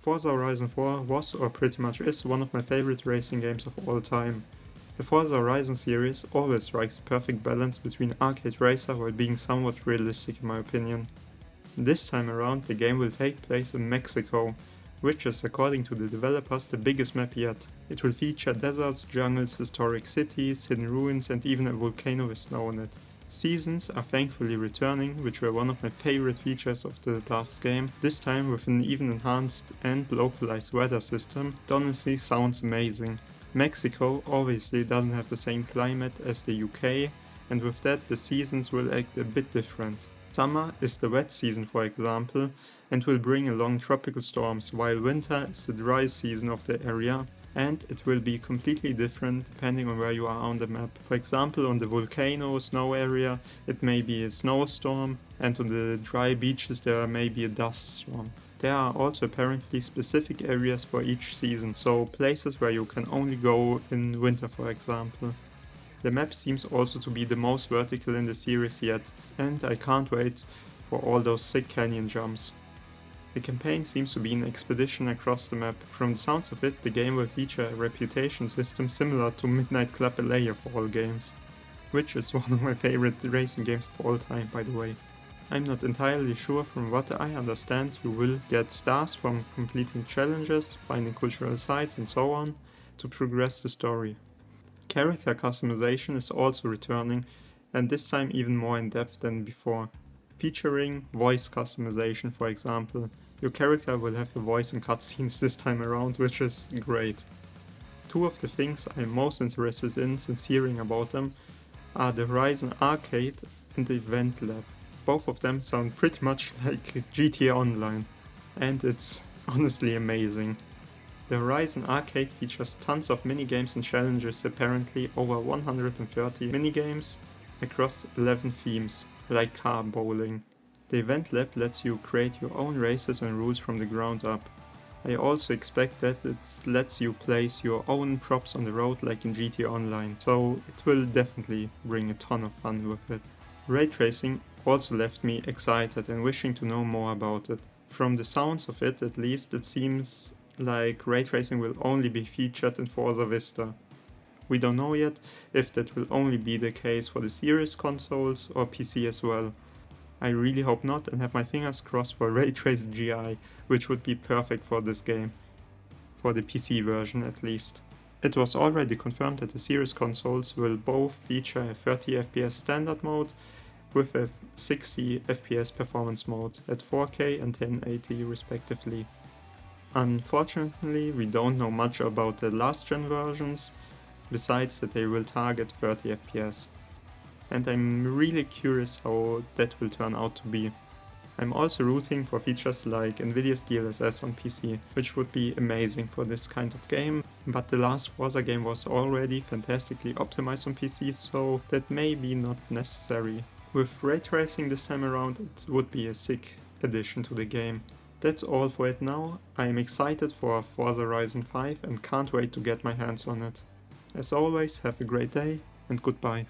Forza Horizon 4 was, or pretty much is, one of my favorite racing games of all time. The Forza Horizon series always strikes a perfect balance between arcade racer while being somewhat realistic in my opinion. This time around the game will take place in Mexico, which is, according to the developers, the biggest map yet. It will feature deserts, jungles, historic cities, hidden ruins and even a volcano with snow on it. Seasons are thankfully returning, which were one of my favorite features of the last game, this time with an even enhanced and localized weather system. It honestly sounds amazing. Mexico obviously doesn't have the same climate as the UK, and with that the seasons will act a bit different. Summer is the wet season, for example, and will bring along tropical storms, while winter is the dry season of the area, and it will be completely different depending on where you are on the map. For example, on the volcano snow area it may be a snowstorm, and on the dry beaches there may be a dust storm. There are also apparently specific areas for each season, so places where you can only go in winter, for example. The map seems also to be the most vertical in the series yet, and I can't wait for all those sick canyon jumps. The campaign seems to be an expedition across the map. From the sounds of it, the game will feature a reputation system similar to Midnight Club LA of all games, which is one of my favorite racing games of all time, by the way. I'm not entirely sure. From what I understand, you will get stars from completing challenges, finding cultural sites and so on to progress the story. Character customization is also returning, and this time even more in depth than before, featuring voice customization, for example. Your character will have a voice in cutscenes this time around, which is great. Two of the things I'm most interested in since hearing about them are the Horizon Arcade and the Event Lab. Both of them sound pretty much like GTA Online, and it's honestly amazing. The Horizon Arcade features tons of minigames and challenges, apparently over 130 minigames across 11 themes, like car bowling. The Event Lab lets you create your own races and rules from the ground up. I also expect that it lets you place your own props on the road like in GTA Online, so it will definitely bring a ton of fun with it. Ray tracing also left me excited and wishing to know more about it. From the sounds of it, at least, it seems like ray tracing will only be featured in Forza Vista. We don't know yet if that will only be the case for the series consoles or PC as well. I really hope not, and have my fingers crossed for ray traced GI, which would be perfect for this game, for the PC version at least. It was already confirmed that the series consoles will both feature a 30 FPS standard mode with a 60 FPS performance mode at 4K and 1080 respectively. Unfortunately, we don't know much about the last gen versions, besides that they will target 30 FPS. And I'm really curious how that will turn out to be. I'm also rooting for features like Nvidia's DLSS on PC, which would be amazing for this kind of game, but the last Forza game was already fantastically optimized on PC, so that may be not necessary. With ray tracing this time around, it would be a sick addition to the game. That's all for it now. I am excited for Forza Horizon 5 and can't wait to get my hands on it. As always, have a great day and goodbye.